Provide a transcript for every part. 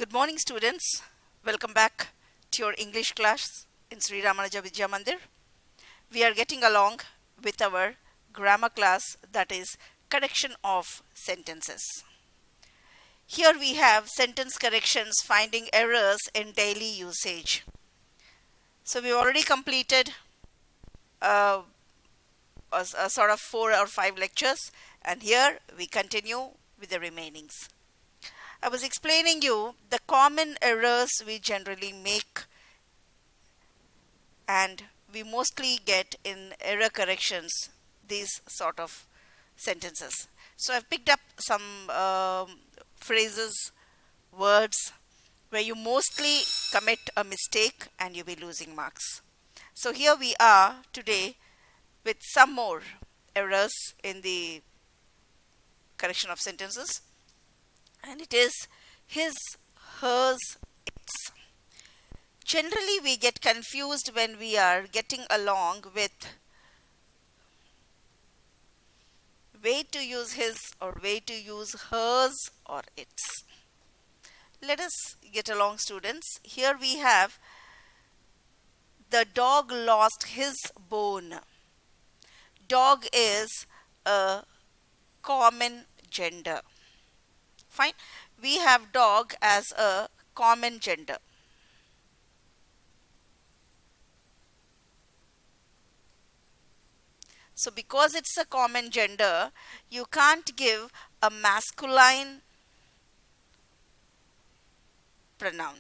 Good morning, students. Welcome back to your English class in Sri Ramanuja Vidya Mandir. We are getting along with our grammar class, that is correction of sentences. Here we have sentence corrections, finding errors in daily usage. So we've already completed a sort of 4 or 5 lectures, and here we continue with the remainings. I was explaining you the common errors we generally make and we mostly get in error corrections these sort of sentences. So I've picked up some phrases, words where you mostly commit a mistake and you'll be losing marks. So here we are today with some more errors in the correction of sentences. And it is his, hers, its. Generally, we get confused when we are getting along with way to use his or way to use hers or its. Let us get along, students. Here we have the dog lost his bone. Dog is a common gender. Fine. We have dog as a common gender. So because it's a common gender, you can't give a masculine pronoun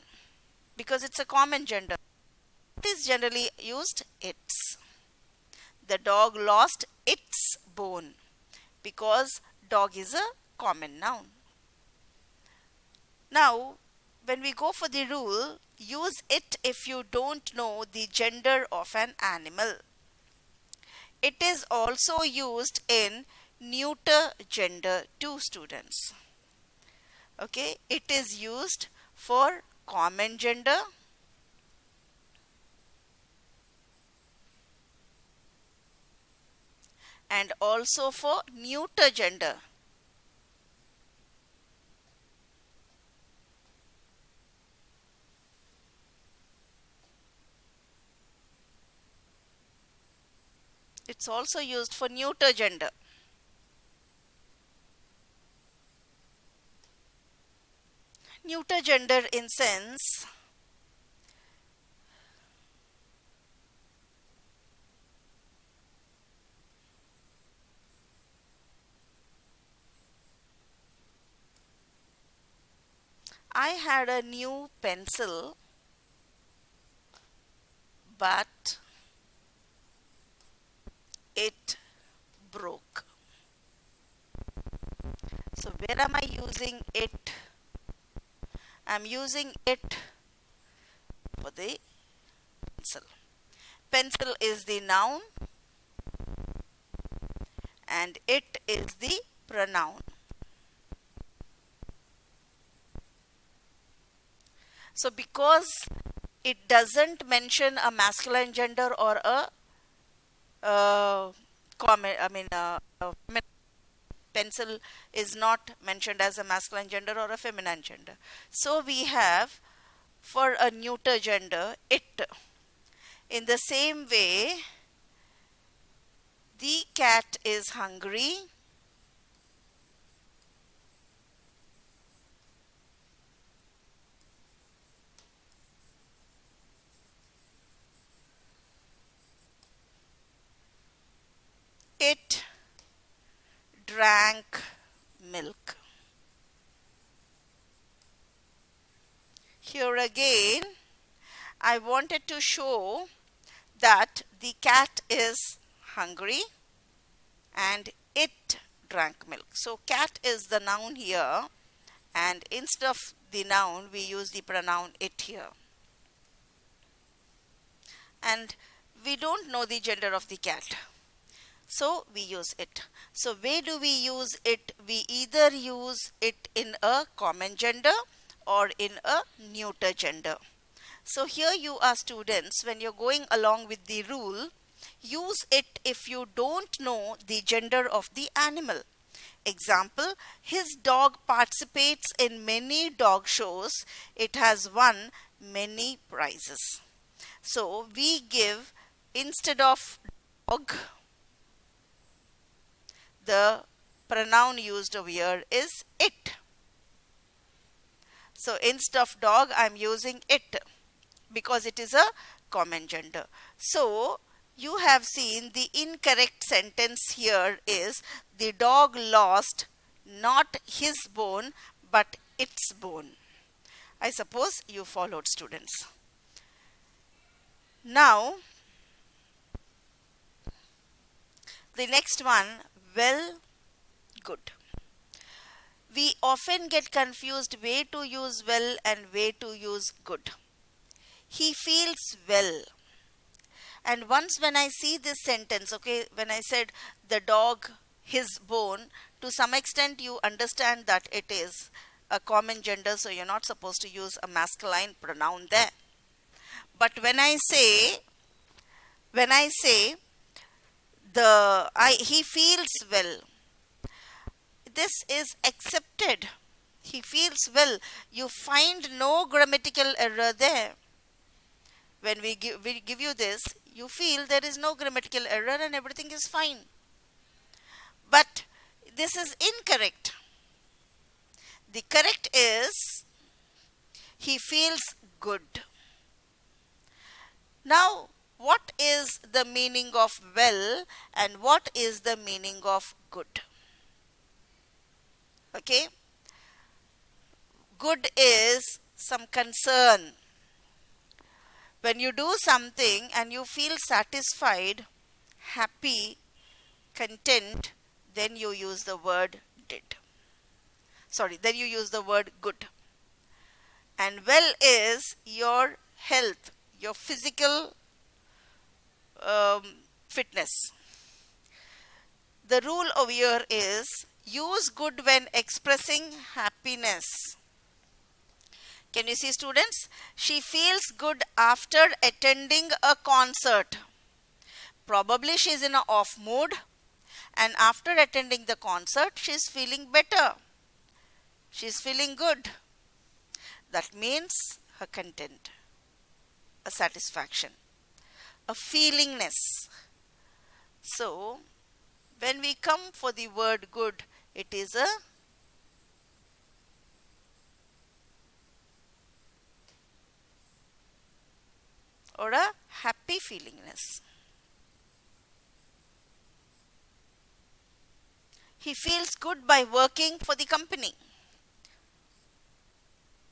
because it's a common gender. It is generally used its. The dog lost its bone because dog is a common noun. Now, when we go for the rule, use it if you don't know the gender of an animal. It is also used in neuter gender too, students. Okay, it is used for common gender and also for neuter gender. It's also used for neuter gender. Neuter gender in sense I had a new pencil, but it broke. So where am I using it? I'm using it for the pencil. Pencil is the noun and it is the pronoun. So because it doesn't mention a masculine gender or a pencil is not mentioned as a masculine gender or a feminine gender. So we have for a neuter gender it. In the same way, the cat is hungry. It drank milk. Here again, I wanted to show that the cat is hungry and it drank milk. So cat is the noun here, and instead of the noun we use the pronoun it here. And we don't know the gender of the cat, so we use it. So where do we use it? We either use it in a common gender or in a neuter gender. So here you are, students, when you're going along with the rule, use it if you don't know the gender of the animal. Example, his dog participates in many dog shows. It has won many prizes. So we give, instead of dog, the pronoun used over here is it. So instead of dog, I'm using it because it is a common gender. So you have seen the incorrect sentence here is the dog lost not his bone but its bone. I suppose you followed, students. Now the next one, well, good. We often get confused way to use well and way to use good. He feels well. And once when I see this sentence, okay, when I said the dog, his bone, to some extent you understand that it is a common gender, so you're not supposed to use a masculine pronoun there. But when I say he feels well, this is accepted. He feels well. You find no grammatical error there. When we give you this, you feel there is no grammatical error and everything is fine. But this is incorrect. The correct is he feels good. Now, what is the meaning of well and what is the meaning of good? Okay? Good is some concern. When you do something and you feel satisfied, happy, content, then you use the word did. Then you use the word good. And well is your health, your physical fitness. The rule over here is use good when expressing happiness. Can you see, students? She feels good after attending a concert. Probably she is in an off mood, and after attending the concert she is feeling better. She is feeling good. That means her content, a satisfaction, a feelingness. So when we come for the word good, it is a or a happy feelingness. He feels good by working for the company.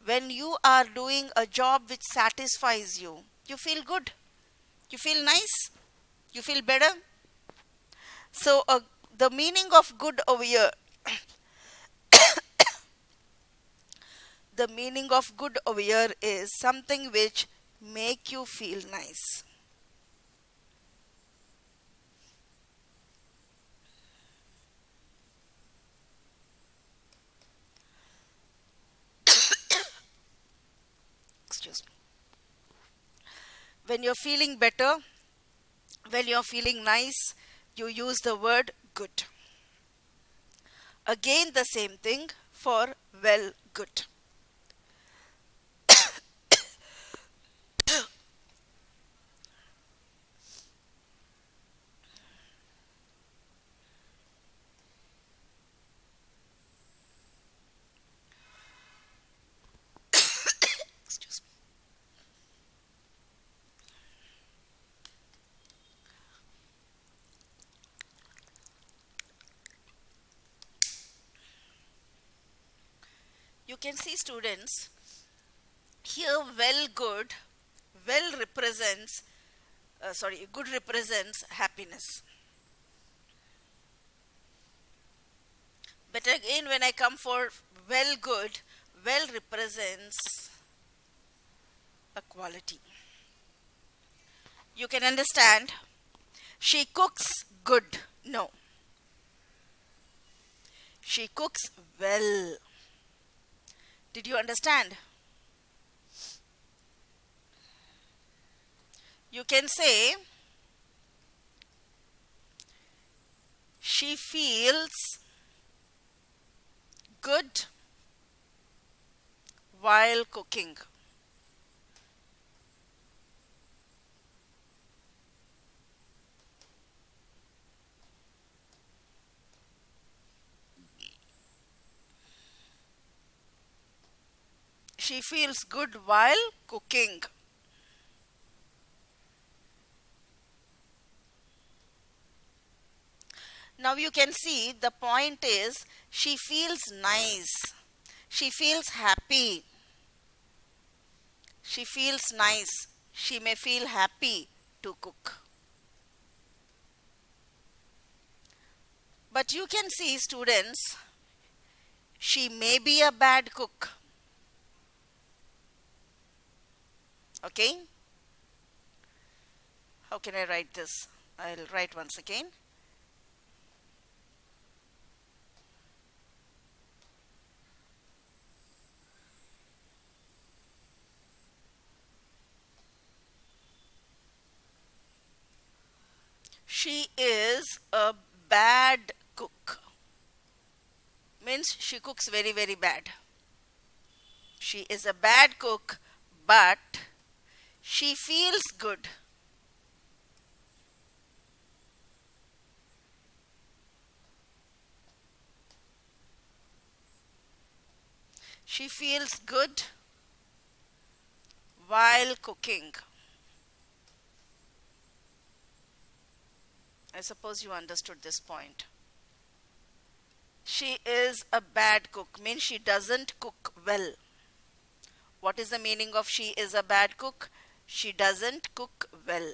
When you are doing a job which satisfies you, you feel good. You feel nice. You feel better. So the meaning of good over here, the meaning of good over here is something which make you feel nice. Excuse me. When you're feeling better, when you're feeling nice, you use the word good. Again the same thing for well, good. Excuse me. You can see, students, here well represents good represents happiness. But again, when I come for well, good, well represents a quality. You can understand, she cooks good. No, she cooks well. Did you understand? You can say she feels good while cooking. She feels good while cooking. Now you can see the point is she feels nice. She feels happy. She feels nice. She may feel happy to cook. But you can see, students, she may be a bad cook. Okay? How can I write this? I'll write once again. She is a bad cook. Means she cooks very, very bad. She is a bad cook, but she feels good. She feels good while cooking. I suppose you understood this point. She is a bad cook, means she doesn't cook well. What is the meaning of she is a bad cook? She doesn't cook well.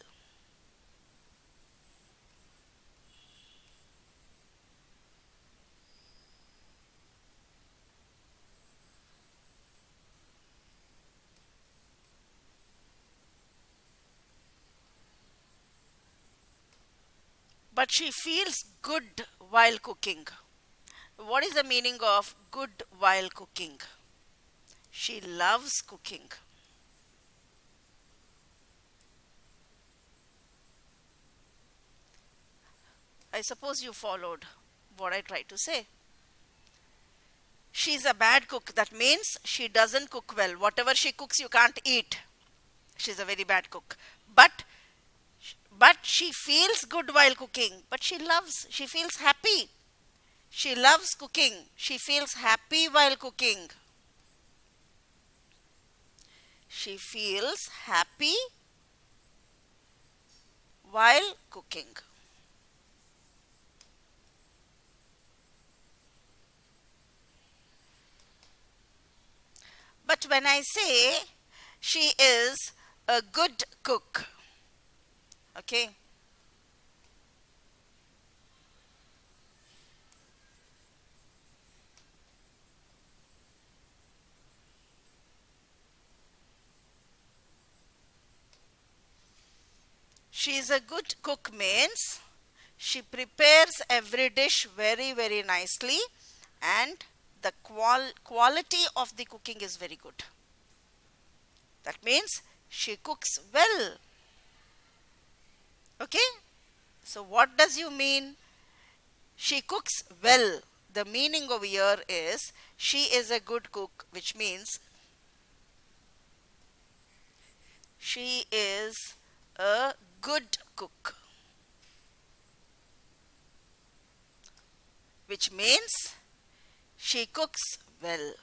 But she feels good while cooking. What is the meaning of good while cooking? She loves cooking. I suppose you followed what I tried to say. She's a bad cook. That means she doesn't cook well. Whatever she cooks, you can't eat. She's a very bad cook. But she feels good while cooking. But she feels happy. She loves cooking. She feels happy while cooking. She feels happy while cooking. But when I say she is a good cook, okay, she is a good cook means she prepares every dish very, very nicely, and the quality of the cooking is very good. That means she cooks well. Okay? So what does you mean? She cooks well. The meaning over here is she is a good cook, which means she is a good cook. Which means she cooks well.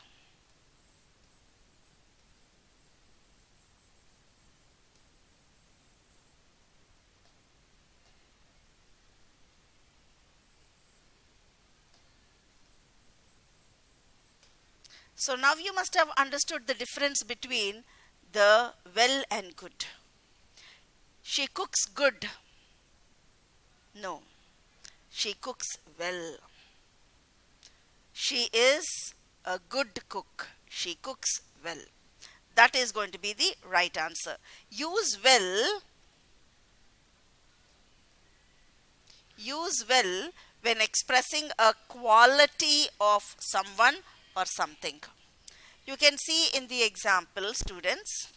So now you must have understood the difference between the well and good. She cooks good. No, she cooks well. She is a good cook. She cooks well. That is going to be the right answer. Use well when expressing a quality of someone or something. You can see in the example, students,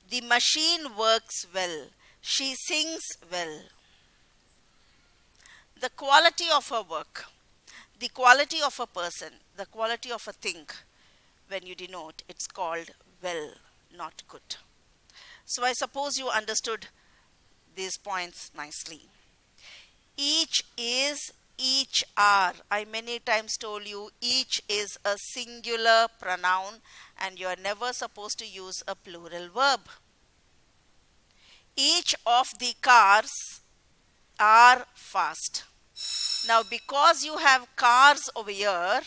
the machine works well. She sings well. The quality of her work. the quality of a person, the quality of a thing, when you denote, it's called well, not good. So I suppose you understood these points nicely. Each is, each are. I many times told you each is a singular pronoun and you are never supposed to use a plural verb. Each of the cars are fast. Now because you have cars over here,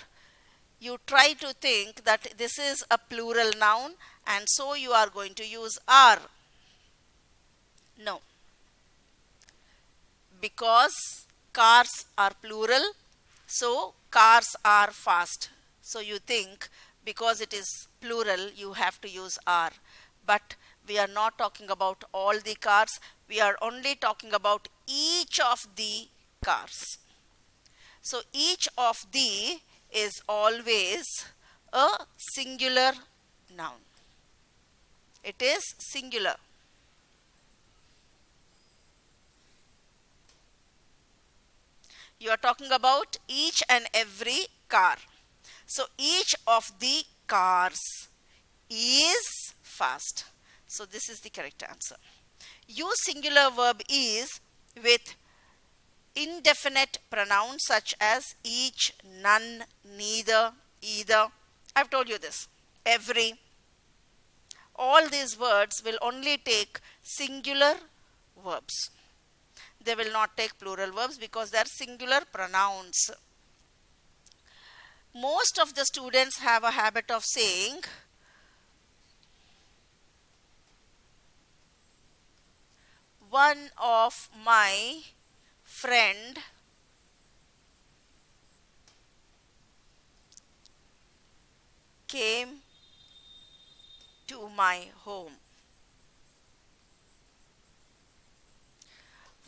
you try to think that this is a plural noun and so you are going to use are. No. Because cars are plural, so cars are fast. So you think because it is plural, you have to use are. But we are not talking about all the cars. We are only talking about each of the cars. So each of the is always a singular noun. It is singular. You are talking about each and every car. So each of the cars is fast. So this is the correct answer. Use singular verb is with indefinite pronouns such as each, none, neither, either. I've told you this. Every. All these words will only take singular verbs. They will not take plural verbs because they are singular pronouns. Most of the students have a habit of saying one of my friend came to my home.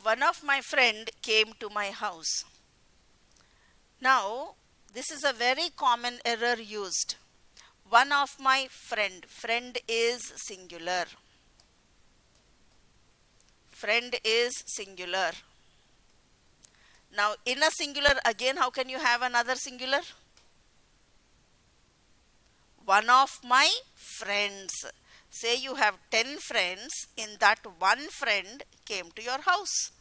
One of my friend came to my house. Now, this is a very common error used. One of my friend. Friend is singular. Friend is singular. Now, in a singular, again, how can you have another singular? One of my friends. Say you have 10 friends, in that one friend came to your house.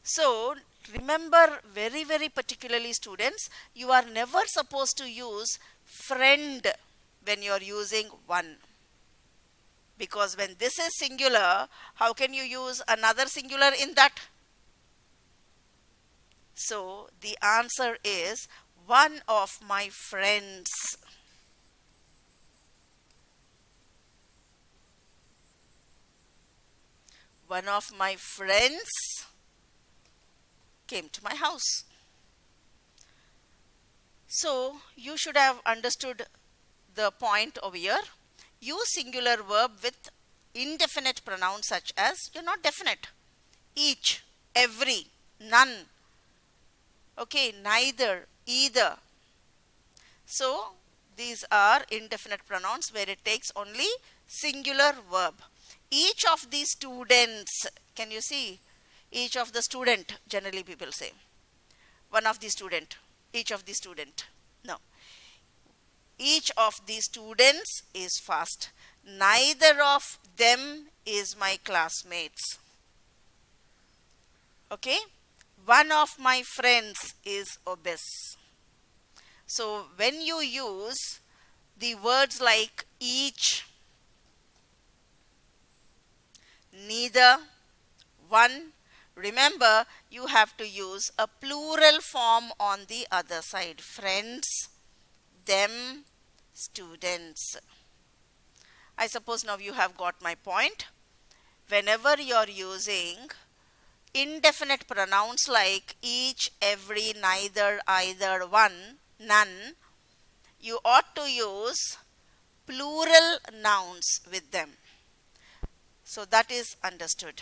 So, remember very, very particularly students, you are never supposed to use friend when you are using one. Because when this is singular, how can you use another singular in that? So, the answer is one of my friends. One of my friends came to my house. So, you should have understood the point over here. Use singular verb with indefinite pronouns such as, you're not definite. Each, every, none. Okay, neither, either. So, these are indefinite pronouns where it takes only singular verb. Each of the students, can you see? Each of the student, generally people say. One of the student, each of the student. No. Each of the students is fast. Neither of them is my classmates. Okay? One of my friends is obese. So, when you use the words like each, neither, one, remember you have to use a plural form on the other side. Friends, them, students. I suppose now you have got my point. Whenever you are using indefinite pronouns like each, every, neither, either, one, none, you ought to use plural nouns with them. So that is understood.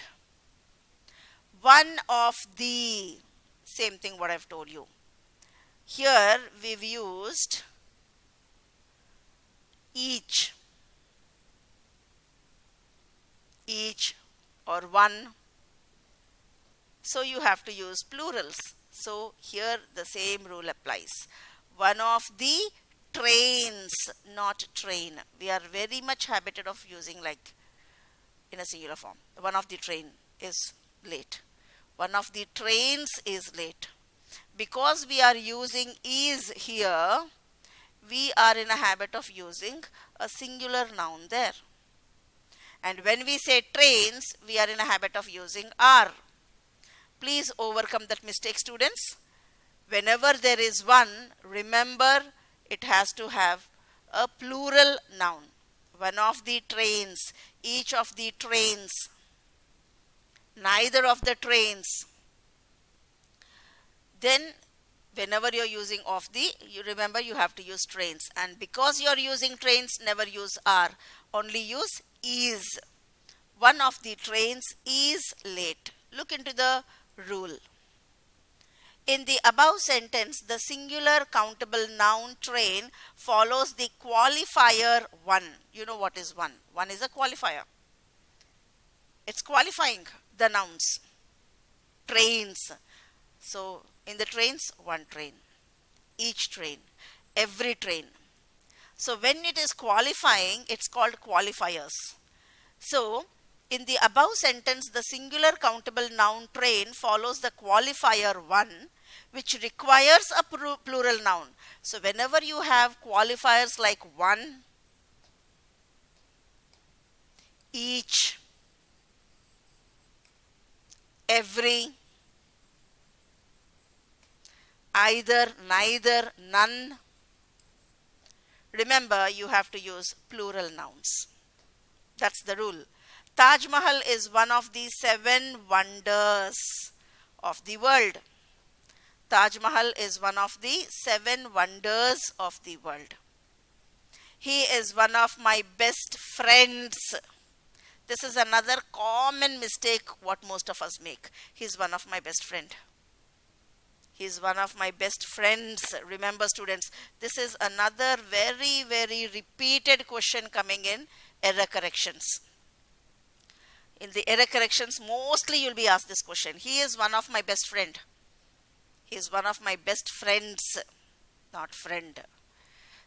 One of the, same thing what I've told you. Here we've used each or one. So you have to use plurals. So here the same rule applies. One of the trains, not train. We are very much habited of using like in a singular form. One of the train is late. One of the trains is late. Because we are using is here, we are in a habit of using a singular noun there. And when we say trains, we are in a habit of using are. Please overcome that mistake, students. Whenever there is one, remember it has to have a plural noun. One of the trains, each of the trains, neither of the trains. Then whenever you're using of the, you remember you have to use trains. And because you're using trains, never use are. Only use is. One of the trains is late. Look into the rule. In the above sentence, the singular countable noun train follows the qualifier one. You know what is one? One is a qualifier. It's qualifying the nouns. Trains. So in the trains, one train. Each train. Every train. So when it is qualifying, it's called qualifiers. So in the above sentence, the singular countable noun train follows the qualifier one, which requires a plural noun. So whenever you have qualifiers like one, each, every, either, neither, none, remember you have to use plural nouns. That's the rule. Taj Mahal is one of the 7 wonders of the world. Taj Mahal is one of the 7 wonders of the world. He is one of my best friends. This is another common mistake what most of us make. He is one of my best friend. He is one of my best friends. Remember, students, this is another very, very repeated question coming in error corrections. In the error corrections, mostly you'll be asked this question. He is one of my best friend. He is one of my best friends, not friend.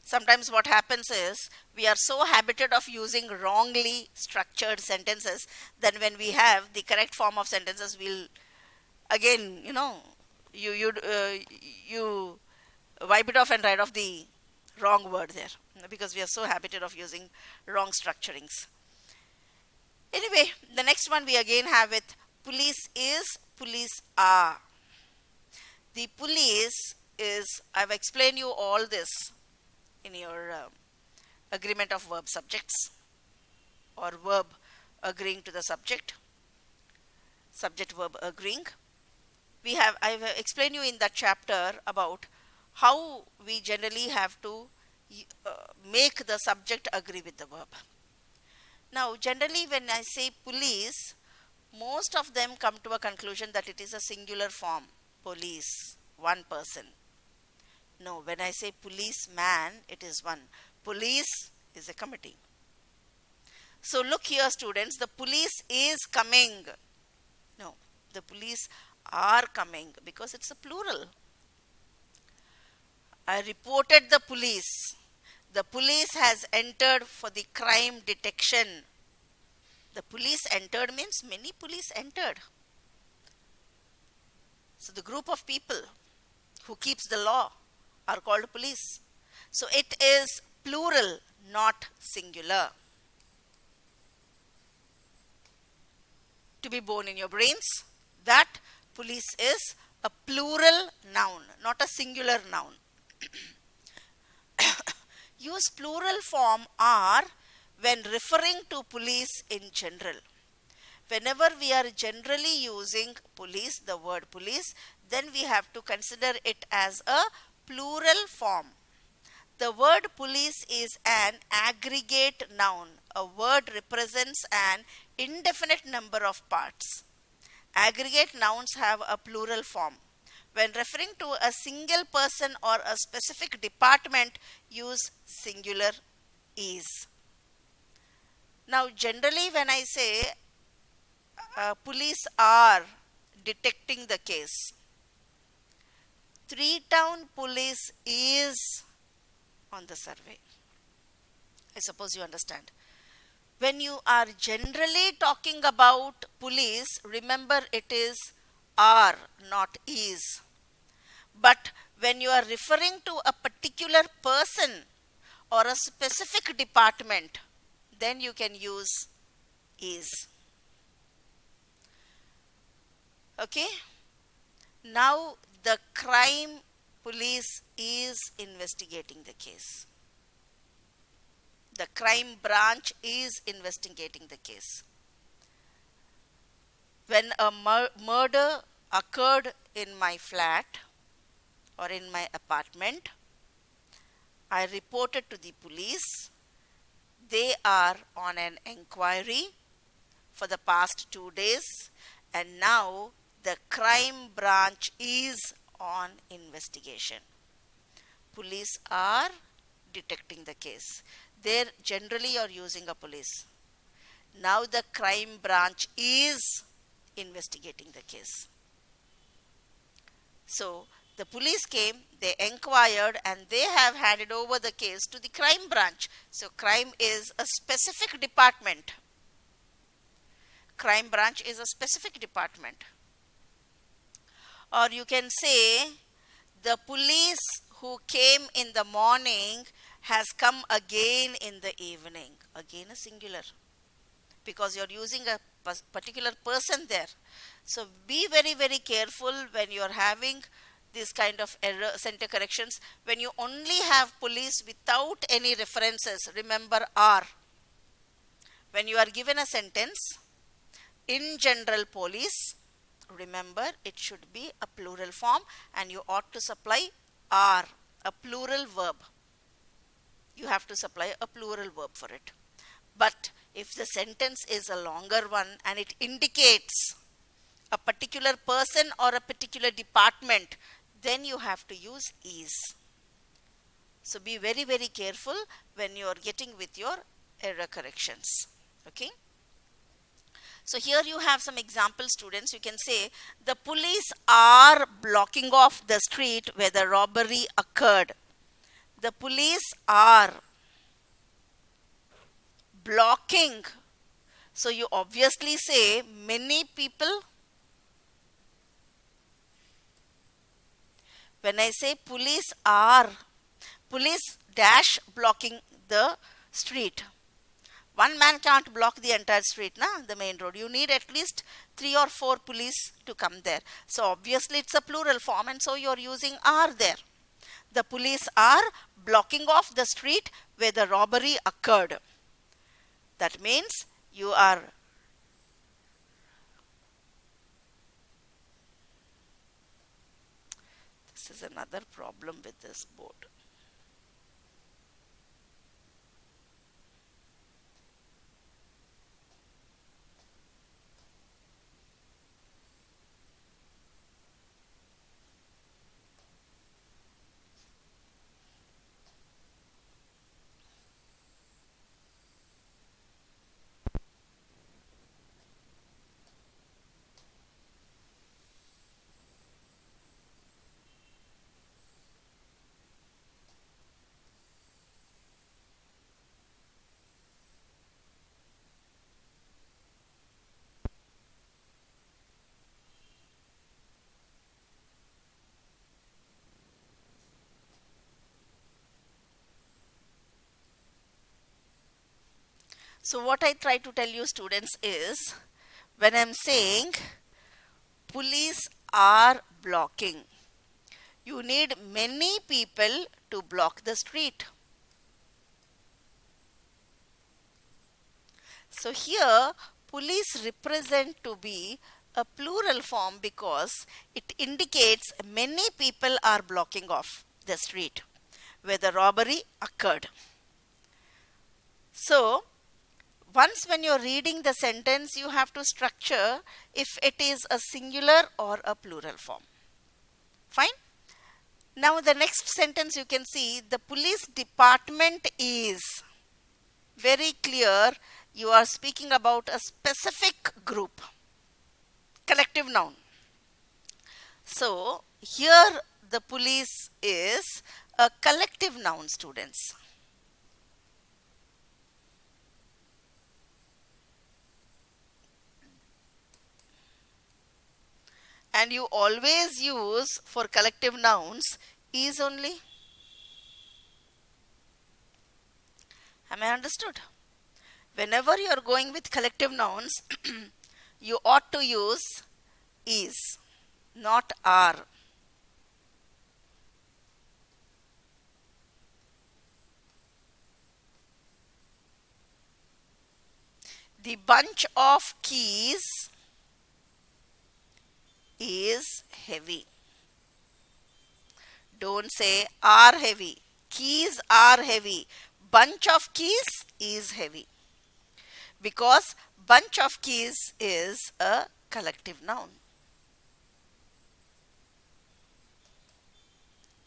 Sometimes what happens is we are so habited of using wrongly structured sentences, then when we have the correct form of sentences, we'll again, you wipe it off and write off the wrong word there, because we are so habited of using wrong structurings. Anyway, the next one we again have with police is, police are. The police is, I've explained you all this in your agreement of verb subjects or verb agreeing to the subject, subject verb agreeing. I've explained you in that chapter about how we generally have to make the subject agree with the verb. Now, generally when I say police, most of them come to a conclusion that it is a singular form, police, one person. No, when I say policeman, it is one. Police is a committee. So look here, students, the police is coming. No, the police are coming because it's a plural. I reported the police. The police has entered for the crime detection. The police entered means many police entered. So the group of people who keeps the law are called police. So it is plural, not singular. To be born in your brains, that police is a plural noun, not a singular noun. Use plural form are when referring to police in general. Whenever we are generally using police, the word police, then we have to consider it as a plural form. The word police is an aggregate noun. A word represents an indefinite number of parts. Aggregate nouns have a plural form. When referring to a single person or a specific department, use singular is. Now, generally when I say police are detecting the case, Three-town police is on the survey. I suppose you understand. When you are generally talking about police, remember it is are, not is. But when you are referring to a particular person or a specific department, then you can use is. Okay? Now the crime police is investigating the case. The crime branch is investigating the case. When a murder occurred in my flat or in my apartment, I reported to the police. They are on an inquiry for the past 2 days, and now the crime branch is on investigation. Police are detecting the case. They generally are using a police. Now the crime branch is investigating the case. So the police came, they inquired, and they have handed over the case to the crime branch. So crime is a specific department. Crime branch is a specific department. Or you can say the police who came in the morning has come again in the evening. Again a singular, because you're using a particular person there. So be very, very careful when you're having this kind of error center corrections. When you only have police without any references, remember are. When you are given a sentence, in general police, remember it should be a plural form, and you ought to supply are, a plural verb. You have to supply a plural verb for it. But if the sentence is a longer one and it indicates a particular person or a particular department, then you have to use is. So be very, very careful when you are getting with your error corrections. Okay. So here you have some example, students. You can say the police are blocking off the street where the robbery occurred. The police are blocking. So you obviously say many people. When I say police are, police dash blocking the street. One man can't block the entire street, the main road. You need at least 3 or 4 police to come there. So obviously it's a plural form, and so you're using are there. The police are blocking off the street where the robbery occurred. That means you are this is another problem with this board. So what I try to tell you, students, is when I'm saying police are blocking, you need many people to block the street. So here police represent to be a plural form because it indicates many people are blocking off the street where the robbery occurred. So once when you're reading the sentence, you have to structure if it is a singular or a plural form. Fine? Now the next sentence you can see the police department is very clear. You are speaking about a specific group, collective noun. So here the police is a collective noun, students. And you always use for collective nouns is only. Am I understood? Whenever you are going with collective nouns, you ought to use is, not are. The bunch of keys is heavy. Don't say are heavy. Keys are heavy. Bunch of keys is heavy. Because bunch of keys is a collective noun.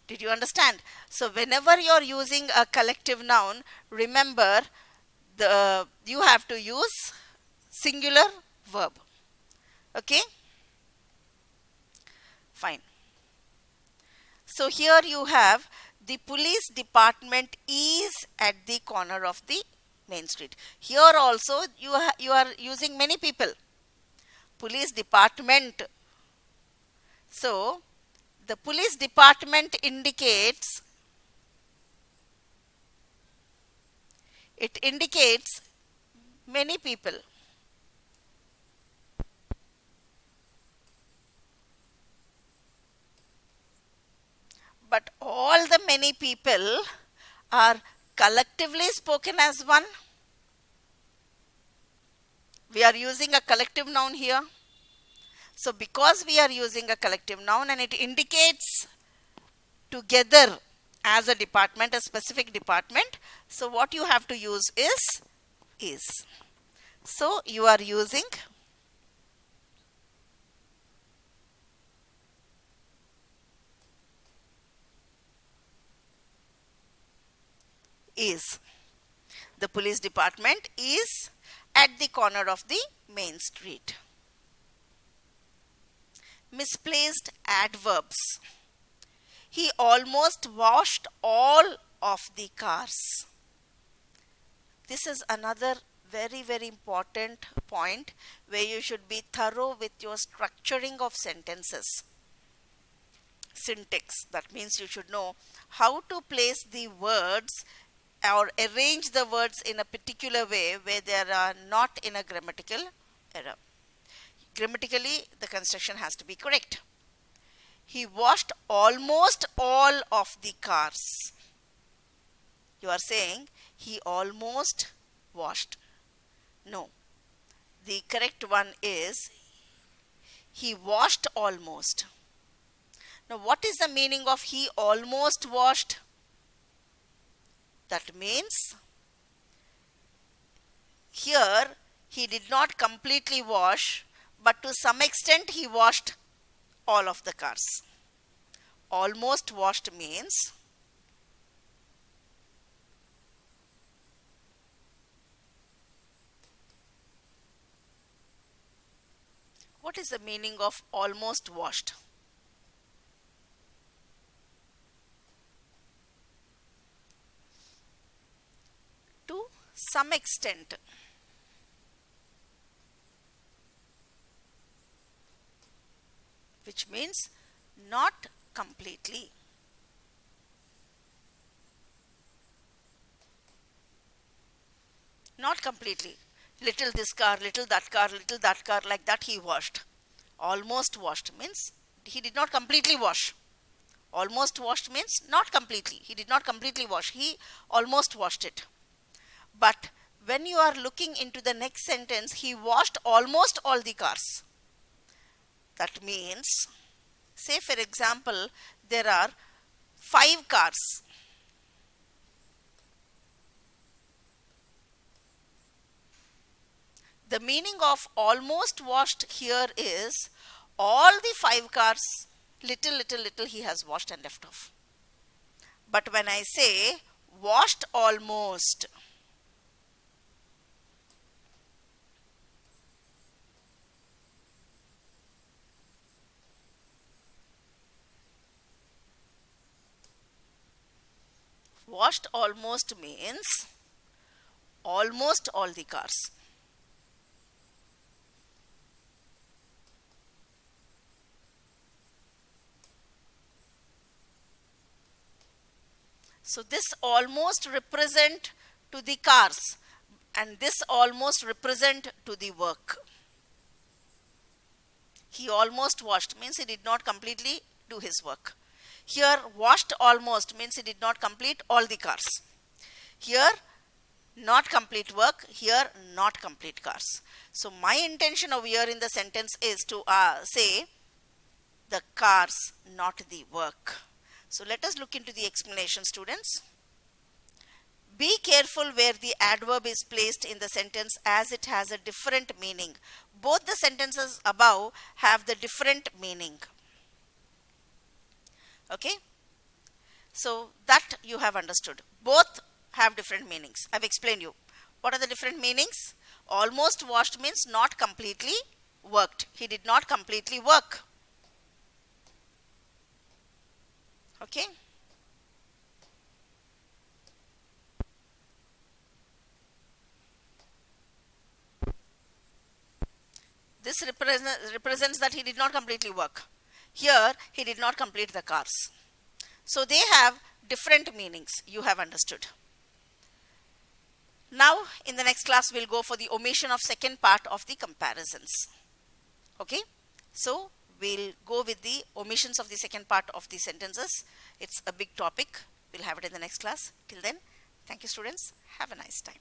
Did you understand? So whenever you are using a collective noun, remember you have to use singular verb. Okay? Fine. So here you have the police department is at the corner of the main street. Here also you are using many people. Police department. So the police department indicates many people. But all the many people are collectively spoken as one. We are using a collective noun here. So because we are using a collective noun and it indicates together as a department, a specific department, so what you have to use is. So you are using is. The police department is at the corner of the main street. Misplaced adverbs. He almost washed all of the cars. This is another very important point where you should be thorough with your structuring of sentences. Syntax. That means you should know how to place the words or arrange the words in a particular way where they are not in a grammatical error. Grammatically, the construction has to be correct. He washed almost all of the cars. You are saying he almost washed. No. The correct one is he washed almost. Now, what is the meaning of he almost washed? That means here he did not completely wash, but to some extent he washed all of the cars. Almost washed means what is the meaning of almost washed? To some extent. Which means not completely. Not completely. Little this car, little that car, like that he washed. Almost washed means he did not completely wash. Almost washed means not completely. He did not completely wash. He almost washed it. But when you are looking into the next sentence, he washed almost all the cars. That means, say for example, there are 5 cars. The meaning of almost washed here is all the 5 cars, little he has washed and left off. But when I say washed almost, washed almost means almost all the cars. So this almost represent to the cars and this almost represent to the work. He almost washed means he did not completely do his work. Here washed almost means he did not complete all the cars. Here not complete work, here not complete cars. So my intention over here in the sentence is to say the cars, not the work. So let us look into the explanation, students. Be careful where the adverb is placed in the sentence as it has a different meaning. Both the sentences above have the different meaning. Okay? So that you have understood. Both have different meanings. I've explained you. What are the different meanings? Almost washed means not completely worked. He did not completely work. Okay? This represents that he did not completely work. Here, he did not complete the cars. So they have different meanings. You have understood. Now, in the next class, we'll go for the omission of second part of the comparisons. Okay? So, we'll go with the omissions of the second part of the sentences. It's a big topic. We'll have it in the next class. Till then, thank you, students. Have a nice time.